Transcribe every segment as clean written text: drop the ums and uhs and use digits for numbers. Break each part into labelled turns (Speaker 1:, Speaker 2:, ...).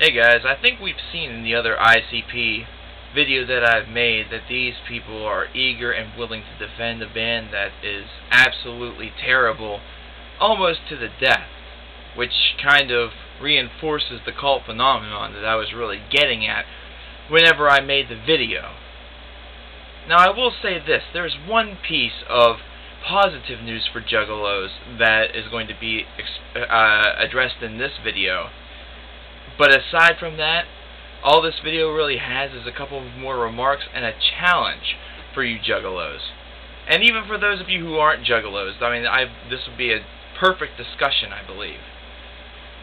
Speaker 1: Hey guys, I think we've seen in the other ICP video that I've made that these people are eager and willing to defend a band that is absolutely terrible, almost to the death, which kind of reinforces the cult phenomenon that I was really getting at whenever I made the video. Now I will say this, there's one piece of positive news for Juggalos that is going to be addressed in this video. But aside from that, all this video really has is a couple more remarks and a challenge for you Juggalos. And even for those of you who aren't Juggalos, I mean, this would be a perfect discussion, I believe.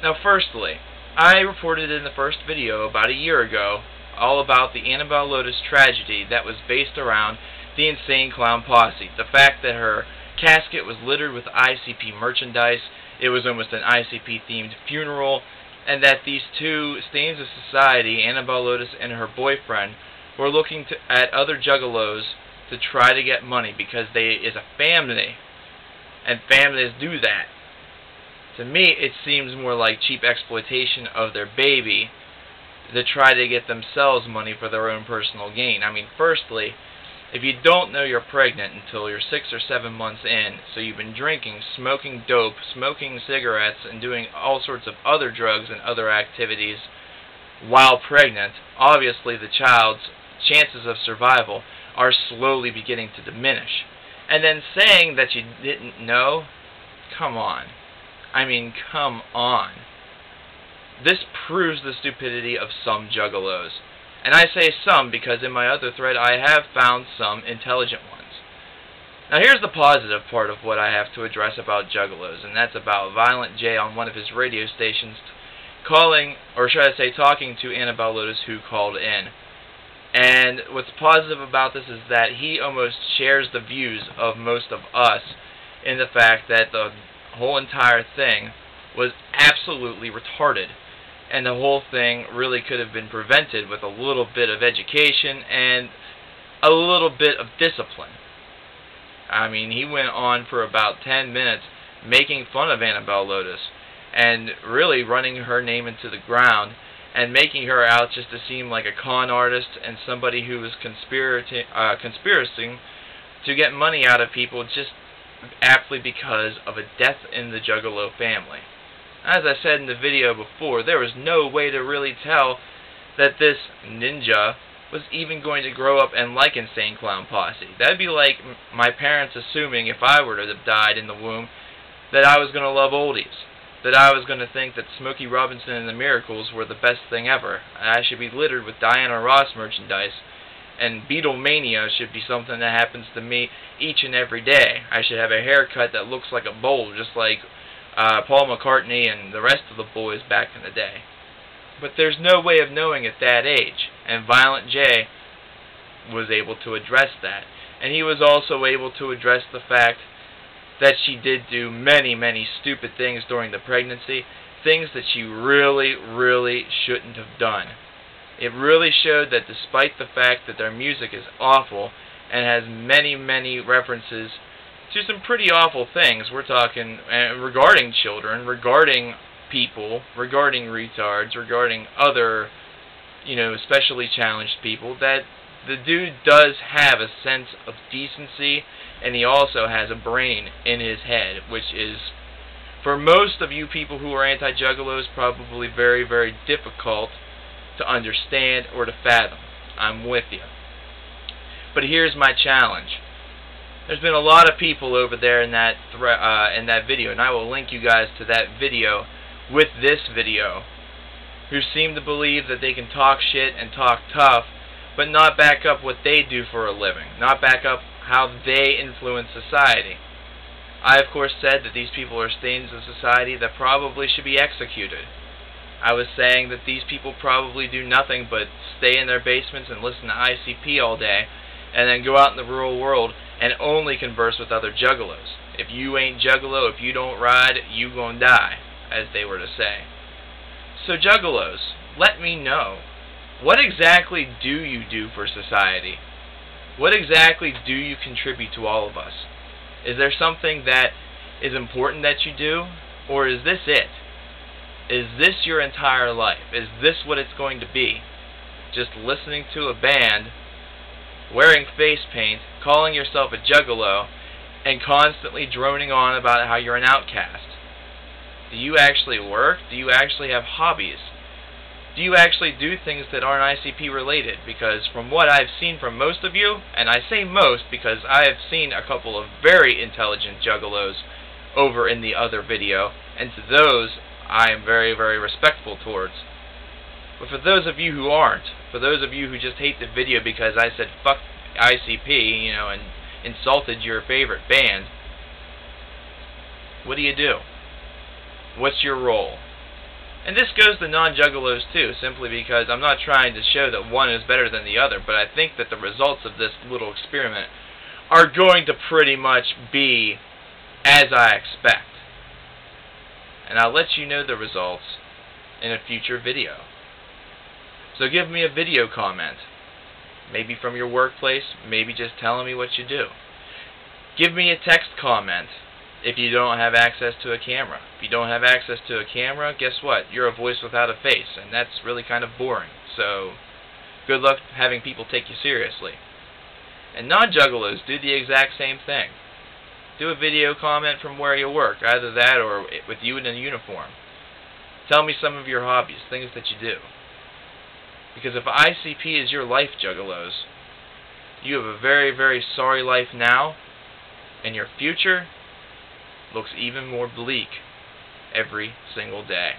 Speaker 1: Now, firstly, I reported in the first video about a year ago all about the Annabelle Lotus tragedy that was based around the Insane Clown Posse. The fact that her casket was littered with ICP merchandise, it was almost an ICP-themed funeral, and that these two stains of society, Annabelle Lotus and her boyfriend, were looking at other Juggalos to try to get money because they is a family, and families do that. To me, it seems more like cheap exploitation of their baby to try to get themselves money for their own personal gain. I mean, firstly, if you don't know you're pregnant until you're 6 or 7 months in, so you've been drinking, smoking dope, smoking cigarettes, and doing all sorts of other drugs and other activities while pregnant, obviously the child's chances of survival are slowly beginning to diminish. And then saying that you didn't know, come on. I mean, come on. This proves the stupidity of some Juggalos. And I say some because in my other thread I have found some intelligent ones. Now here's the positive part of what I have to address about Juggalos, and that's about Violent J on one of his radio stations calling, or should I say talking to Annabelle Lotus, who called in. And what's positive about this is that he almost shares the views of most of us in the fact that the whole entire thing was absolutely retarded. And the whole thing really could have been prevented with a little bit of education and a little bit of discipline. I mean, he went on for about 10 minutes making fun of Annabelle Lotus and really running her name into the ground and making her out just to seem like a con artist and somebody who was conspiring to get money out of people just aptly because of a death in the Juggalo family. As I said in the video before, there was no way to really tell that this ninja was even going to grow up and like Insane Clown Posse. That would be like my parents assuming, if I were to have died in the womb, that I was going to love oldies. That I was going to think that Smokey Robinson and the Miracles were the best thing ever. And I should be littered with Diana Ross merchandise. And Beatlemania should be something that happens to me each and every day. I should have a haircut that looks like a bowl, just like Paul McCartney and the rest of the boys back in the day. But there's no way of knowing at that age, and Violent J was able to address that. And he was also able to address the fact that she did do many, many stupid things during the pregnancy, things that she really, really shouldn't have done. It really showed that despite the fact that their music is awful and has many, many references to some pretty awful things. We're talking regarding children, regarding people, regarding retards, regarding other, especially challenged people, that the dude does have a sense of decency, and he also has a brain in his head, which is, for most of you people who are anti-Juggalos, probably very, very difficult to understand or to fathom. I'm with you. But here's my challenge. There's been a lot of people over there in that video, and I will link you guys to that video with this video, who seem to believe that they can talk shit and talk tough, but not back up what they do for a living, not back up how they influence society. I, of course, said that these people are stains of society that probably should be executed. I was saying that these people probably do nothing but stay in their basements and listen to ICP all day, and then go out in the real world and only converse with other Juggalos. If you ain't Juggalo, if you don't ride, you gon' die, as they were to say. So Juggalos, let me know, what exactly do you do for society? What exactly do you contribute to all of us? Is there something that is important that you do, or is this it? Is this your entire life? Is this what it's going to be? Just listening to a band, wearing face paint, calling yourself a juggalo, and constantly droning on about how you're an outcast? Do you actually work? Do you actually have hobbies? Do you actually do things that aren't ICP related? Because from what I've seen from most of you, and I say most because I have seen a couple of very intelligent juggalos over in the other video, and to those I am very, very respectful towards. But for those of you who aren't, for those of you who just hate the video because I said fuck ICP, you know, and insulted your favorite band, what do? What's your role? And this goes to non-juggalos too, simply because I'm not trying to show that one is better than the other, but I think that the results of this little experiment are going to pretty much be as I expect. And I'll let you know the results in a future video. So give me a video comment, maybe from your workplace, maybe just telling me what you do. Give me a text comment if you don't have access to a camera. If you don't have access to a camera, guess what? You're a voice without a face, and that's really kind of boring. So good luck having people take you seriously. And non-juggalos do the exact same thing. Do a video comment from where you work, either that or with you in a uniform. Tell me some of your hobbies, things that you do. Because if ICP is your life, juggalos, you have a very, very sorry life now, and your future looks even more bleak every single day.